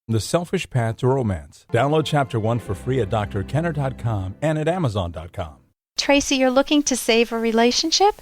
The Selfish Path to Romance. Download Chapter 1 for free at drkenner.com and at amazon.com. Tracy, you're looking to save a relationship?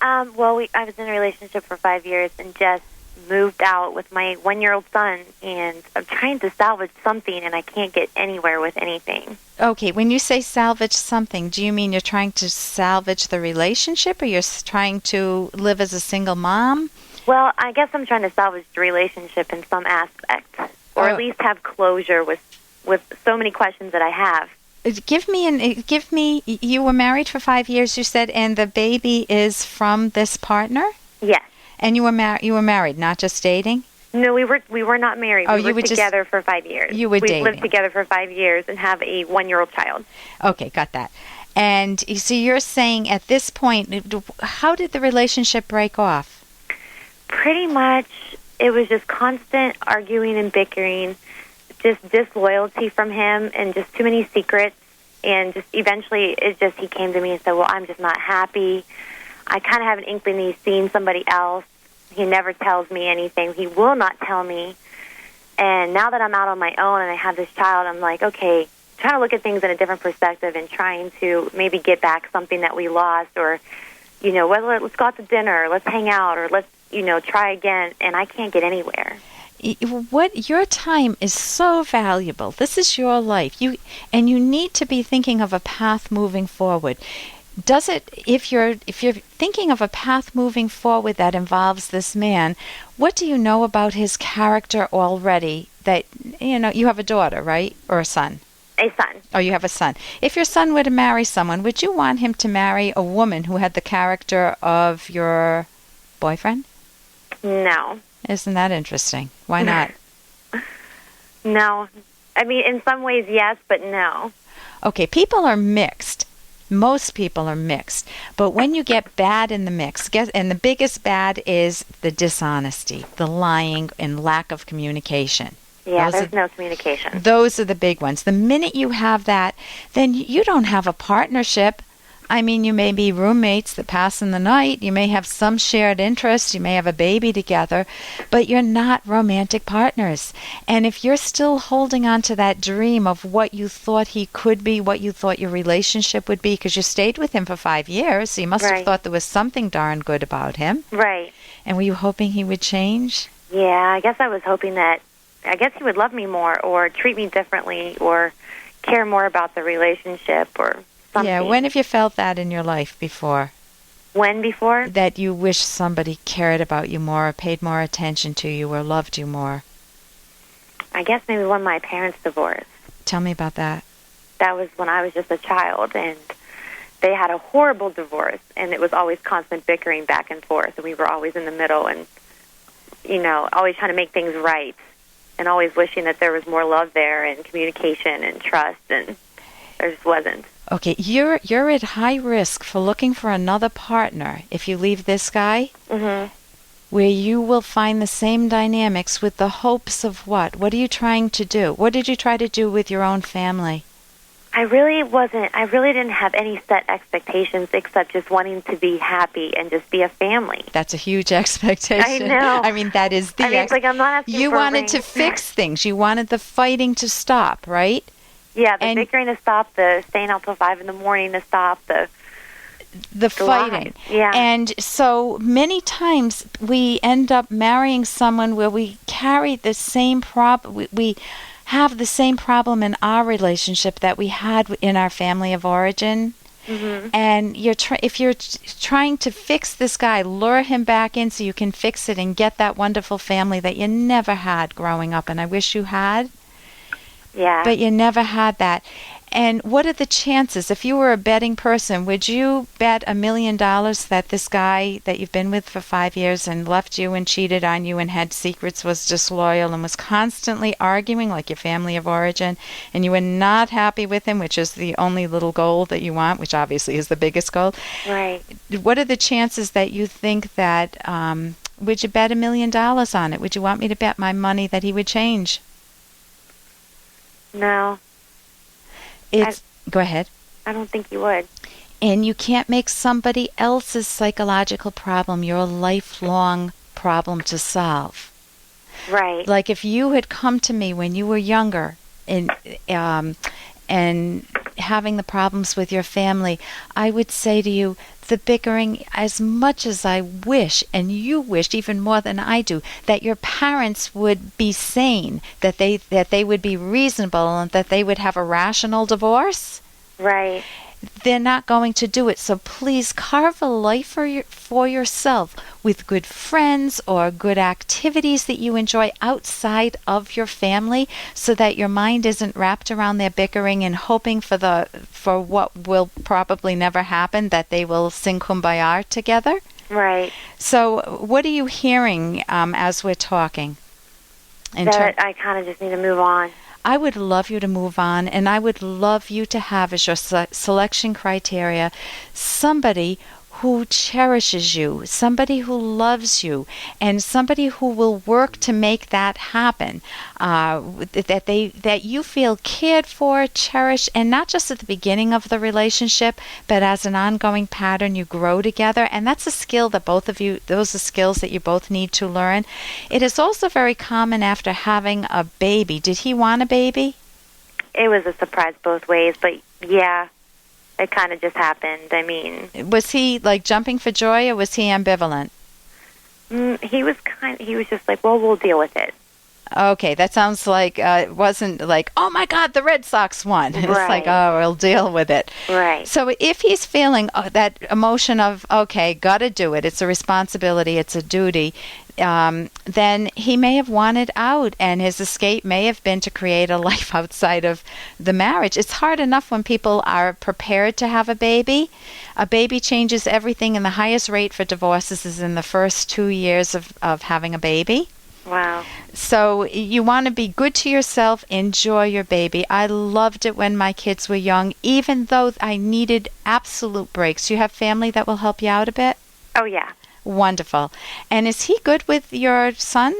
I was in a relationship for 5 years and just moved out with my 1-year-old son, and I'm trying to salvage something, and I can't get anywhere with anything. Okay, when you say salvage something, do you mean you're trying to salvage the relationship, or you're trying to live as a single mom? Well, I guess I'm trying to salvage the relationship in some aspect, or at least have closure with so many questions that I have. You were married for 5 years, you said, and the baby is from this partner? Yes. And you were married, not just dating? No, we were not married. We were together for 5 years. You were dating. We lived together for 5 years and have a 1-year-old child. Okay, got that. And so you're saying at this point, how did the relationship break off? Pretty much, it was just constant arguing and bickering, just disloyalty from him, and just too many secrets. And just eventually, he came to me and said, "Well, I'm just not happy. I kind of have an inkling he's seen somebody else. He never tells me anything. He will not tell me. And now that I'm out on my own and I have this child, I'm like, okay, trying to look at things in a different perspective and trying to maybe get back something that we lost, or, let's go out to dinner, let's hang out, or let's, try again." And I can't get anywhere. Your time is so valuable. This is your life. You need to be thinking of a path moving forward. If you're thinking of a path moving forward that involves this man, what do you know about his character already? That you have a daughter, right? Or a son? A son. Oh, you have a son. If your son were to marry someone, would you want him to marry a woman who had the character of your boyfriend? No. Isn't that interesting? Why not? No. I mean, in some ways, yes, but no. Okay, people are mixed. Most people are mixed. But when you get bad in the mix, and the biggest bad is the dishonesty, the lying, and lack of communication. Yeah, there's no communication. Those are the big ones. The minute you have that, then you don't have a partnership. I mean, you may be roommates that pass in the night. You may have some shared interests. You may have a baby together, but you're not romantic partners. And if you're still holding on to that dream of what you thought he could be, what you thought your relationship would be, because you stayed with him for 5 years, so you must have thought there was something darn good about him. Right. And were you hoping he would change? Yeah, I guess I was hoping that, he would love me more, or treat me differently, or care more about the relationship, or something. Yeah, when have you felt that in your life before? When before? That you wish somebody cared about you more, or paid more attention to you, or loved you more. I guess maybe when my parents divorced. Tell me about that. That was when I was just a child, and they had a horrible divorce, and it was always constant bickering back and forth, and we were always in the middle, and, always trying to make things right, and always wishing that there was more love there, and communication, and trust, and there just wasn't. Okay, you're at high risk for looking for another partner if you leave this guy, where you will find the same dynamics with the hopes of what? What are you trying to do? What did you try to do with your own family? I really didn't have any set expectations except just wanting to be happy and just be a family. That's a huge expectation. I know. I mean, that is the... it's like I'm not asking You for wanted to fix things. You wanted the fighting to stop, right? Yeah, the bickering to stop, the staying out till 5 in the morning to stop, the fighting. Yeah. And so many times we end up marrying someone where we carry the same problem. We have the same problem in our relationship that we had in our family of origin. And if you're trying to fix this guy, lure him back in so you can fix it and get that wonderful family that you never had growing up, and I wish you had. Yeah. But you never had that. And what are the chances? If you were a betting person, would you bet $1 million that this guy that you've been with for 5 years and left you and cheated on you and had secrets, was disloyal and was constantly arguing like your family of origin, and you were not happy with him, which is the only little goal that you want, which obviously is the biggest goal? Right. What are the chances that you think that, would you bet $1 million on it? Would you want me to bet my money that he would change? No. Go ahead. I don't think you would. And you can't make somebody else's psychological problem your lifelong problem to solve. Right. Like if you had come to me when you were younger and having the problems with your family, I would say to you, the bickering, as much as I wish, and you wished even more than I do, that your parents would be sane, that they would be reasonable, and that they would have a rational divorce. Right. They're not going to do it. So please carve a life for yourself with good friends or good activities that you enjoy outside of your family, so that your mind isn't wrapped around their bickering and hoping for what will probably never happen, that they will sing Kumbaya together. Right. So what are you hearing as we're talking? That I kind of just need to move on. I would love you to move on, and I would love you to have as your selection criteria somebody who cherishes you, somebody who loves you, and somebody who will work to make that happen. That you feel cared for, cherished, and not just at the beginning of the relationship, but as an ongoing pattern you grow together. And that's a skill that those are skills that you both need to learn. It is also very common after having a baby. Did he want a baby? It was a surprise both ways, but yeah. It kind of just happened. I mean, was he like jumping for joy, or was he ambivalent? He was just like, well, we'll deal with it. Okay, that sounds like it wasn't like, oh my God, the Red Sox won. It's like, oh, we'll deal with it. Right. So if he's feeling that emotion of, okay, got to do it, it's a responsibility, it's a duty, then he may have wanted out, and his escape may have been to create a life outside of the marriage. It's hard enough when people are prepared to have a baby. A baby changes everything, and the highest rate for divorces is in the first 2 years of having a baby. Wow. So you want to be good to yourself, enjoy your baby. I loved it when my kids were young, even though I needed absolute breaks. You have family that will help you out a bit? Oh, yeah. Wonderful. And is he good with your son?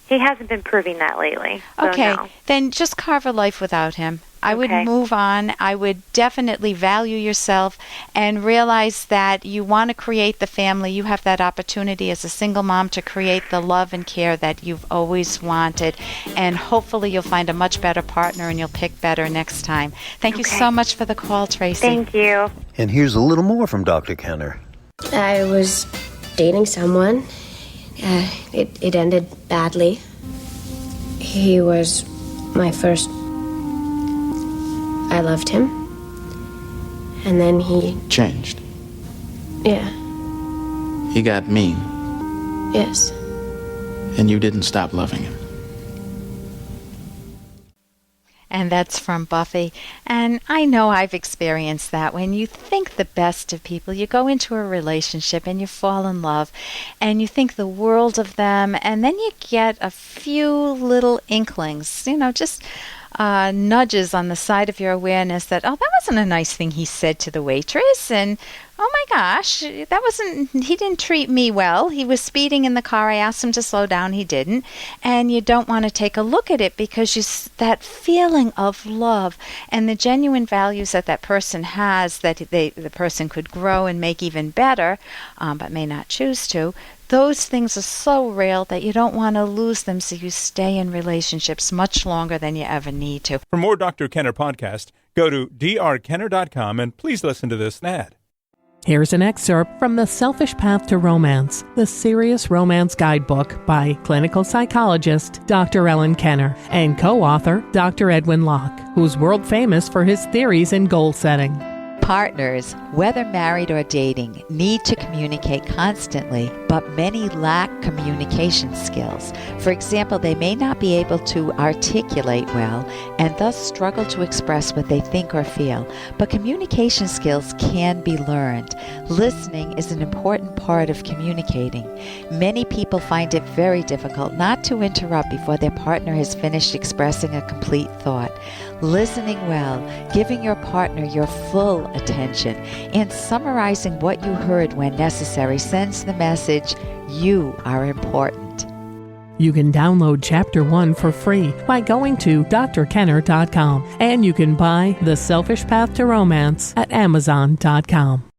He hasn't been proving that lately. So okay, no. Then just carve a life without him. I would move on. I would definitely value yourself and realize that you want to create the family. You have that opportunity as a single mom to create the love and care that you've always wanted. And hopefully you'll find a much better partner and you'll pick better next time. Thank you so much for the call, Tracy. Thank you. And here's a little more from Dr. Kenner. I was dating someone. It ended badly. He was my first. I loved him. And then he changed. Yeah. He got mean. Yes. And you didn't stop loving him. And that's from Buffy. And I know I've experienced that. When you think the best of people, you go into a relationship and you fall in love and you think the world of them, and then you get a few little inklings, just nudges on the side of your awareness that, oh, that wasn't a nice thing he said to the waitress, and oh my gosh, he didn't treat me well. He was speeding in the car. I asked him to slow down. He didn't. And you don't want to take a look at it because that feeling of love and the genuine values that person has, that the person could grow and make even better, but may not choose to. Those things are so real that you don't want to lose them, so you stay in relationships much longer than you ever need to. For more Dr. Kenner podcast, go to drkenner.com and please listen to this ad. Here's an excerpt from The Selfish Path to Romance, the Serious Romance Guidebook by clinical psychologist Dr. Ellen Kenner and co-author Dr. Edwin Locke, who's world famous for his theories in goal setting. Partners, whether married or dating, need to communicate constantly, but many lack communication skills. For example, they may not be able to articulate well and thus struggle to express what they think or feel. But communication skills can be learned. Listening is an important part of communicating. Many people find it very difficult not to interrupt before their partner has finished expressing a complete thought. Listening well, giving your partner your full attention, and summarizing what you heard when necessary sends the message, you are important. You can download Chapter 1 for free by going to drkenner.com, and you can buy The Selfish Path to Romance at amazon.com.